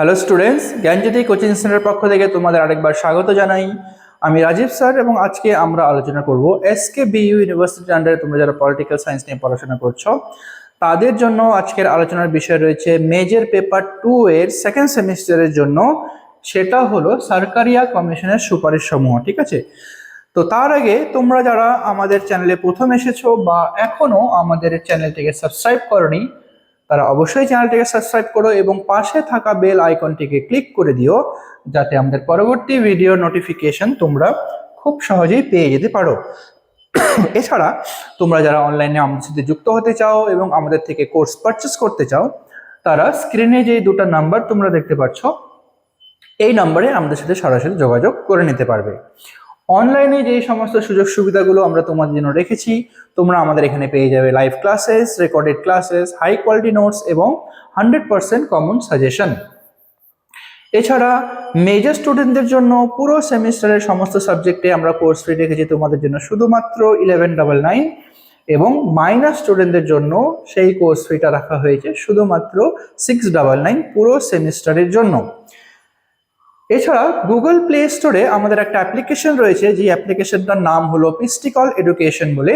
Hello students, জ্ঞানজ্যোতি coaching centre পক্ষ থেকে তোমাদের আরেকবার স্বাগত জানাই। আমি রাজীব স্যার এবং আজকে আমরা আলোচনা করব এসকেবিইউ ইউনিভার্সিটির আন্ডারে তোমরা যারা পলিটিক্যাল সায়েন্স নিয়ে পড়াশোনা করছো তাদের জন্য আজকের আলোচনার বিষয় রয়েছে মেজর পেপার 2 এর সেকেন্ড সেমিস্টারের জন্য, সেটা হলো সরকারিয়া কমিশনের সুপারিশ সমূহ। ঠিক আছে, তো তার আগে তোমরা যারা আমাদের চ্যানেলে প্রথম এসেছো বা এখনো আমাদের চ্যানেলটিকে সাবস্ক্রাইব করোনি তারা অবশ্যই চ্যানেলটিকে সাবস্ক্রাইব করো এবং পাশে থাকা বেল আইকনটিকে ক্লিক করে দিও, যাতে আমাদের পরবর্তী ভিডিও নোটিফিকেশন তোমরা খুব সহজেই পেয়ে যেতে পারো। এছাড়া তোমরা যারা অনলাইনে আমাদের সাথে যুক্ত হতে চাও এবং আমাদের থেকে কোর্স পারচেস করতে চাও তারা স্ক্রিনে যে দুটো নাম্বার তোমরা দেখতে পাচ্ছ এই নাম্বারে আমাদের সাথে সরাসরি যোগাযোগ করে নিতে পারবে। অনলাইনে যে সমস্ত সুযোগ সুবিধাগুলো আমরা তোমাদের জন্য রেখেছি, তোমরা আমাদের এখানে পেয়ে যাবে live classes, recorded classes, high quality notes এবং 100% কমন সাজেশন। এছাড়া মেজর স্টুডেন্টদের জন্য পুরো সেমিস্টারের সমস্ত সাবজেক্টে আমরা কোর্স ফি রেখেছি তোমাদের জন্য শুধুমাত্র 1199 এবং মাইনর স্টুডেন্টদের জন্য সেই কোর্স ফিটা রাখা হয়েছে শুধুমাত্র 699 পুরো সেমিস্টারের জন্য। এছাড়া গুগল প্লে স্টোরে আমাদের একটা অ্যাপ্লিকেশন রয়েছে, যে অ্যাপ্লিকেশনটার নাম হলো পিস্টিকল এডুকেশন বলে।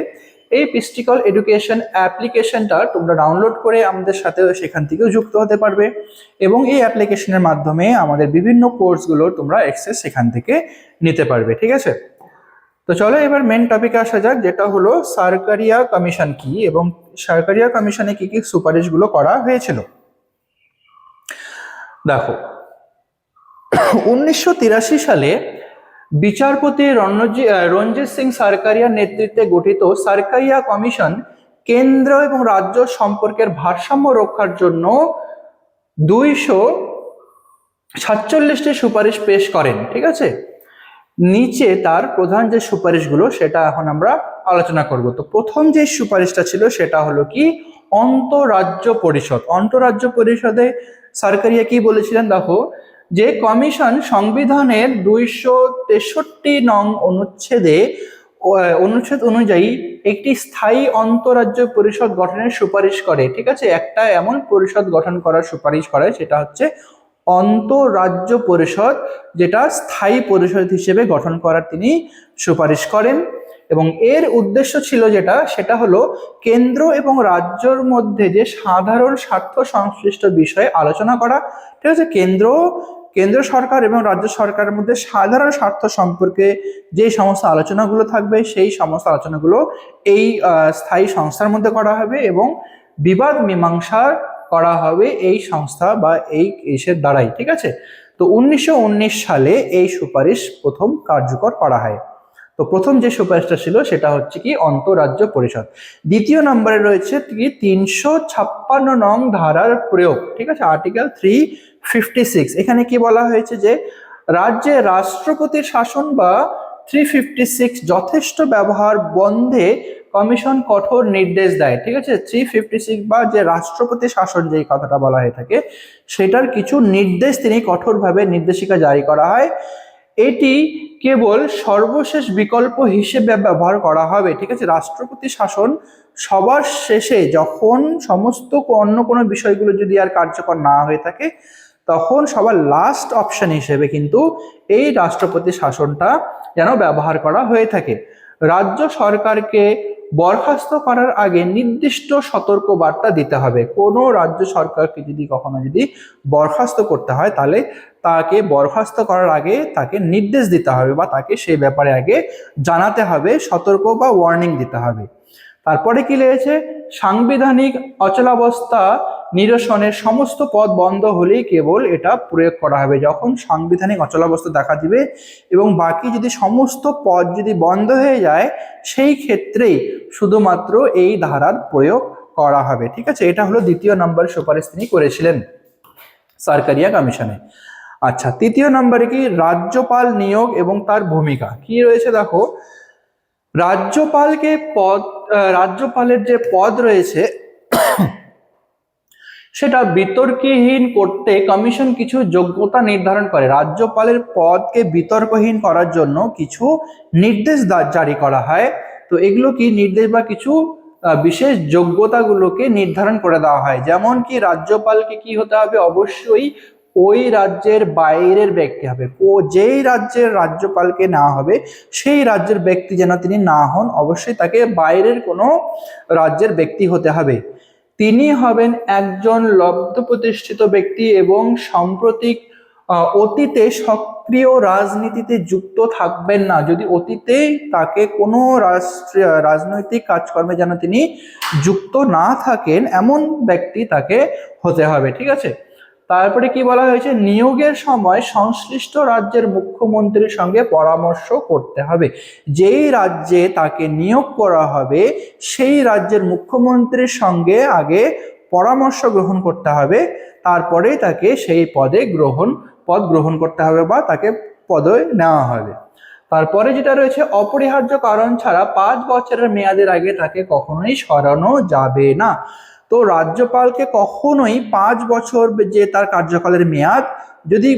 এই পিস্টিকল এডুকেশন অ্যাপ্লিকেশনটা তোমরা ডাউনলোড করে আমাদের সাথে সেখান থেকেও যুক্ত হতে পারবে এবং এই অ্যাপ্লিকেশনের মাধ্যমে আমাদের বিভিন্ন কোর্সগুলোর তোমরা অ্যাক্সেস সেখান থেকে নিতে পারবে। ঠিক আছে, তো চলো এবার মেন টপিকে আসা যাক, যেটা হলো সরকারিয়া কমিশন কি এবং সরকারিয়া কমিশনে কি কি সুপারিশগুলো করা হয়েছিল। দেখো, 1983 সালে বিচারপতি রঞ্জিত সিং সরকারিয়ার নেতৃত্বে গঠিত সরকারিয়া কমিশন কেন্দ্র এবং রাজ্য সম্পর্কের ভারসাম্য রক্ষার জন্য 247টি সুপারিশ পেশ করেন। ঠিক আছে, নিচে তার প্রধান যে সুপারিশগুলো সেটা এখন আমরা আলোচনা করব। তো প্রথম যে সুপারিশটা ছিল সেটা হলো কি আন্তঃরাজ্য পরিষদ। আন্তঃরাজ্য পরিষদে সরকারিয়া কি বলেছিলেন, দেখো, যে কমিশন সংবিধানের 263 নং অনুচ্ছেদ অনুযায়ী একটি স্থায়ী আন্তঃরাজ্য পরিষদ গঠনের সুপারিশ করে। ঠিক আছে, একটা এমন পরিষদ গঠন করার সুপারিশ করে সেটা হচ্ছে আন্তঃরাজ্য পরিষদ, যেটা স্থায়ী পরিষদ হিসেবে গঠন করার তিনি সুপারিশ করেন। এবং এর উদ্দেশ্য ছিল সেটা হলো কেন্দ্র এবং রাজ্যের মধ্যে যে সাধারণ স্বার্থ সংশ্লিষ্ট বিষয়ে আলোচনা করা। ঠিক আছে, কেন্দ্র সরকার এবং রাজ্য সরকারের মধ্যে সাধারণ স্বার্থ সম্পর্কে যে সমস্ত আলোচনাগুলো থাকবে সেই সমস্ত আলোচনাগুলো এই স্থায়ী সংস্থার মধ্যে করা হবে এবং বিবাদ মীমাংসা করা হবে এই সংস্থা বা এই ইসের দ্বারাই। ঠিক আছে, তো 1919 সালে এই সুপারিশ প্রথম কার্যকর করা হয়। তো প্রথম যে সুপারিশটা ছিল সেটা হচ্ছে কি আন্তঃরাজ্য পরিষদ। দ্বিতীয় নম্বরে রয়েছে 356 নং ধারার প্রয়োগ। ঠিক আছে, আর্টিকেল 356। এখানে কি বলা হয়েছে যে রাজ্যে রাষ্ট্রপতির শাসন বা 356 যথেষ্ট ব্যবহার বন্ধে কমিশন কঠোর নির্দেশ দেয়। ঠিক আছে, 356 বা যে রাষ্ট্রপতি শাসন যেই কথাটা বলা হয়ে থাকে সেটার কিছু নির্দেশ তিনি কঠোরভাবে নির্দেশিকা জারি করা হয়। এটি কেবল সর্বশেষ বিকল্প হিসেবে ব্যবহার করা হবে। ঠিক আছে, রাষ্ট্রপতি শাসন সবার শেষে যখন সমস্ত অন্য কোনো বিষয়গুলো যদি আর কার্যকর না হয়ে থাকে তখন সবার লাস্ট অপশন হিসেবে কিন্তু এই রাষ্ট্রপতি শাসনটা যেন ব্যবহার করা হয়ে থাকে। রাজ্য সরকারকে বরখাস্ত করার আগে নির্দিষ্ট সতর্ক বার্তা দিতে হবে। কোনো রাজ্য সরকারকে কখনো বরখাস্ত করতে হয় তাহলে তাকে বরখাস্ত করার আগে তাকে নির্দেশ দিতে হবে বা তাকে সেই ব্যাপারে আগে জানাতে হবে, সতর্ক বা ওয়ার্নিং দিতে হবে। তারপরে কি রয়েছে, সাংবিধানিক অচলাবস্থা নিরসনের সমস্ত পথ বন্ধ হলেই কেবল এটা প্রয়োগ করা হবে। যখন সাংবিধানিক অচলাবস্থা দেখা দিবে এবং বাকি সমস্ত পথ বন্ধ হয়ে যায় সেই ক্ষেত্রেই শুধুমাত্র এই ধারার প্রয়োগ করা হবে। ঠিক আছে, এটা হলো দ্বিতীয় নম্বর সুপারিশ তিনি করেছিলেন সরকারিয়া কমিশনে। আচ্ছা, তৃতীয় নম্বরে কি রাজ্যপাল নিয়োগ এবং তার ভূমিকা কি রয়েছে। দেখো, রাজ্যপালের যে পদ রয়েছে সেটা বিতর্কহীন করতে কমিশন কিছু যোগ্যতা নির্ধারণ করে। রাজ্যপালের পদকে বিতর্কহীন করার জন্য কিছু নির্দেশ জারি করা হয়। তো এগুলো কি নির্দেশ বা কিছু বিশেষ যোগ্যতাগুলোকে নির্ধারণ করে দেওয়া হয়। যেমন কি রাজ্যপালকে কি হতে হবে, অবশ্যই ওই রাজ্যের বাইরের ব্যক্তি হবে। যেই রাজ্যের রাজ্যপালকে নেওয়া হবে সেই রাজ্যের ব্যক্তি যেন তিনি না হন, অবশ্যই তাকে বাইরের কোনো রাজ্যের ব্যক্তি হতে হবে। তিনি হবেন একজন লব্ধ প্রতিষ্ঠিত ব্যক্তি এবং সাম্প্রতিক অতীতে সক্রিয় রাজনীতিতে যুক্ত থাকবেন না। যদি অতীতে তাকে কোনো রাজনৈতিক কাজকর্মে যেন তিনি যুক্ত না থাকেন, এমন ব্যক্তি তাকে হতে হবে। ঠিক আছে, তারপরে কি বলা হয়েছে, নিয়োগের সময় সংশ্লিষ্ট রাজ্যের মুখ্যমন্ত্রীর সঙ্গে পরামর্শ করতে হবে। যেই রাজ্যে তাকে নিয়োগ করা হবে সেই রাজ্যের মুখ্যমন্ত্রীর সঙ্গে আগে পরামর্শ গ্রহণ করতে হবে, তারপরেই তাকে সেই পদ গ্রহণ করতে হবে বা তাকে পদে নেওয়া হবে। তারপরে যেটা রয়েছে, অপরিহার্য কারণ ছাড়া 5 বছরের মেয়াদের আগে তাকে কখনোই সরানো যাবে না। তো রাজ্যপালকে কখনোই 5 বছর যে তার কার্যকালের মেয়াদ, যদি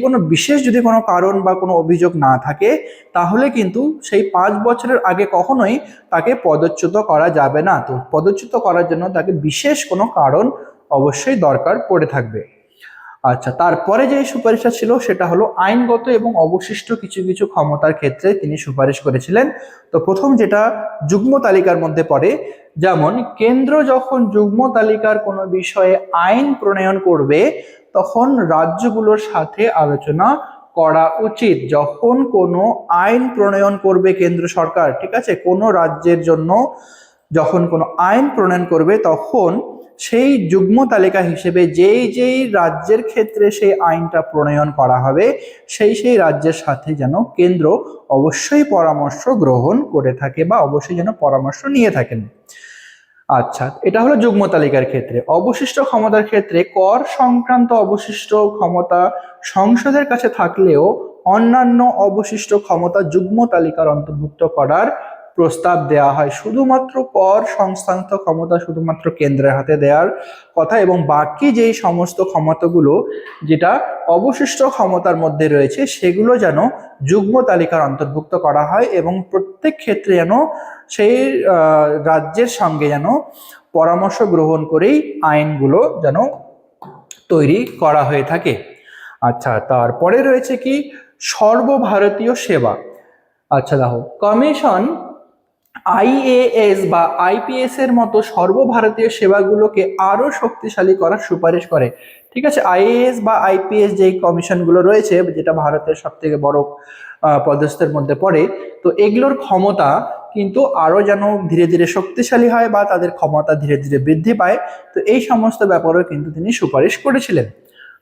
কোনো কারণ বা কোনো অভিযোগ না থাকে, তাহলে কিন্তু সেই 5 বছরের আগে কখনোই তাকে পদচ্যুত করা যাবে না। তো পদচ্যুত করার জন্য তাকে বিশেষ কোনো কারণ অবশ্যই দরকার পড়ে থাকবে। আচ্ছা, তারপরে যে সুপারিশটা ছিল সেটা হলো আইনগত এবং অবশিষ্ট কিছু কিছু ক্ষমতার ক্ষেত্রে তিনি সুপারিশ করেছিলেন। তো প্রথম যেটা যুগ্ম তালিকার মধ্যে পড়ে, যেমন কেন্দ্র যখন যুগ্ম তালিকার কোনো বিষয়ে আইন প্রণয়ন করবে তখন রাজ্যগুলোর সাথে আলোচনা করা উচিত। যখন কোনো আইন প্রণয়ন করবে কেন্দ্র সরকার, ঠিক আছে, কোনো রাজ্যের জন্য যখন কোনো আইন প্রণয়ন করবে তখন সেই যুগ্ম তালিকা হিসেবে যেই রাজ্যের ক্ষেত্রে সেই আইনটা প্রণয়ন করা হবে সেই রাজ্যের সাথে যেন কেন্দ্র অবশ্যই পরামর্শ গ্রহণ করে থাকে বা অবশ্যই যেন পরামর্শ নিয়ে থাকেন। আচ্ছা, এটা হলো যুগ্ম তালিকার ক্ষেত্রে। অবশিষ্ট ক্ষমতার ক্ষেত্রে কর সংক্রান্ত অবশিষ্ট ক্ষমতা সংসদের কাছে থাকলেও অন্যান্য অবশিষ্ট ক্ষমতা যুগ্ম তালিকার অন্তর্ভুক্ত করার প্রস্তাব দেওয়া হয়। শুধুমাত্র কর সংক্রান্ত ক্ষমতা শুধুমাত্র কেন্দ্রের হাতে দেওয়ার কথা, এবং বাকি যেই সমস্ত ক্ষমতাগুলো যেটা অবশিষ্ট ক্ষমতার মধ্যে রয়েছে সেগুলো যেন যুগ্ম তালিকার অন্তর্ভুক্ত করা হয় এবং প্রত্যেক ক্ষেত্রে যেন সেই রাজ্যের সঙ্গে যেন পরামর্শ গ্রহণ করেই আইনগুলো যেন তৈরি করা হয়ে থাকে। আচ্ছা, তারপরে রয়েছে কি সর্বভারতীয় সেবা। আচ্ছা দেখো, কমিশন আইএএস বা আইপিএস এর মতো সর্বভারতীয় সেবাগুলোকে আরো শক্তিশালী করার সুপারিশ করে। ঠিক আছে, আইএএস বা আইপিএস যেই কমিশনগুলো রয়েছে, যেটা ভারতের সব থেকে বড় পদস্থের মধ্যে পড়ে, তো এগুলোর ক্ষমতা কিন্তু আরো যেন ধীরে ধীরে শক্তিশালী হয় বা তাদের ক্ষমতা ধীরে ধীরে বৃদ্ধি পায়। তো এই সমস্ত ব্যাপারেও কিন্তু তিনি সুপারিশ করেছিলেন।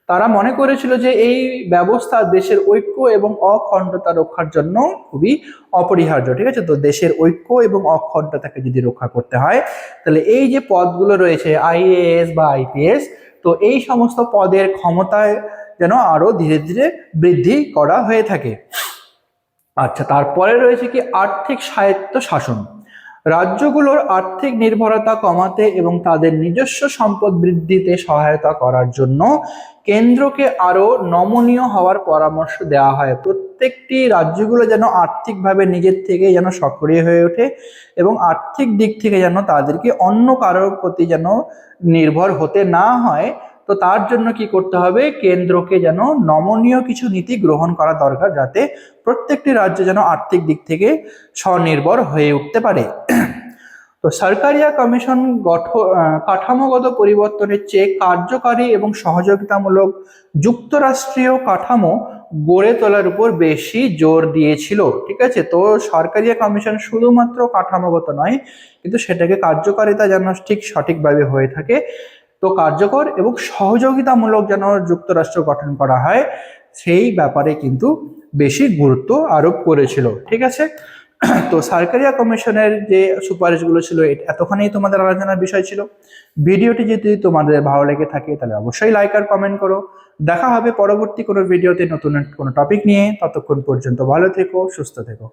তারা মনে করেছিল যে এই ব্যবস্থা দেশের ঐক্য এবং অখণ্ডতা রক্ষার জন্য খুবই অপরিহার্য। ঠিক আছে, তো দেশের ঐক্য এবং অখণ্ডতাকে যদি রক্ষা করতে হয় তাহলে এই যে পদগুলো রয়েছে আইএএস বা আইপিএস, তো এই সমস্ত পদের ক্ষমতায় যেন আরো ধীরে ধীরে বৃদ্ধি করা হয়ে থাকে। আচ্ছা, তারপরে রয়েছে কি আর্থিক স্বায়ত্ত শাসন। রাজ্যগুলোর আর্থিক নির্ভরতা কমাতে এবং তাদের নিজস্ব সম্পদ বৃদ্ধিতে সহায়তা করার জন্য কেন্দ্রকে আরো নমনীয় হওয়ার পরামর্শ দেওয়া হয়। প্রত্যেকটি রাজ্যগুলো যেন আর্থিকভাবে নিজের থেকে যেন সক্রিয় হয়ে ওঠে এবং আর্থিক দিক থেকে যেন তাদেরকে অন্য কারোর প্রতি যেন নির্ভর হতে না হয়। তো তার জন্য কি করতে হবে, কেন্দ্রকে যেন নমনীয় কিছু নীতি গ্রহণ করা দরকার, যাতে প্রত্যেকটি রাজ্য যেন আর্থিক দিক থেকে স্বনির্ভর হয়ে উঠতে পারে। তো সরকারিয়া কমিশন কাঠামোগত পরিবর্তনের চেয়ে কার্যকারী এবং সহযোগিতামূলক যুক্তরাষ্ট্রীয় কাঠামো গড়ে তোলার উপর বেশি জোর দিয়েছিল। ঠিক আছে, তো সরকারিয়া কমিশন শুধুমাত্র কাঠামোগত নয়, কিন্তু সেটাকে কার্যকারিতা যেন ঠিক সঠিকভাবে হয়ে থাকে, তো কার্যকর এবং সহযোগিতামূলক যেন যুক্তরাষ্ট্র গঠন করা হয় সেই ব্যাপারে কিন্তু বেশি গুরুত্ব আরোপ করেছিল। ঠিক আছে, তো সরকারিয়া কমিশনের যে সুপারিশগুলো ছিল এতখানি তোমাদের আলোচনার বিষয় ছিল। ভিডিওটি যদি তোমাদের ভালো লেগে থাকে তাহলে অবশ্যই লাইক আর কমেন্ট করো। দেখা হবে পরবর্তী কোনো ভিডিওতে নতুন কোনো টপিক নিয়ে। ততক্ষণ পর্যন্ত ভালো থেকো, সুস্থ থেকো।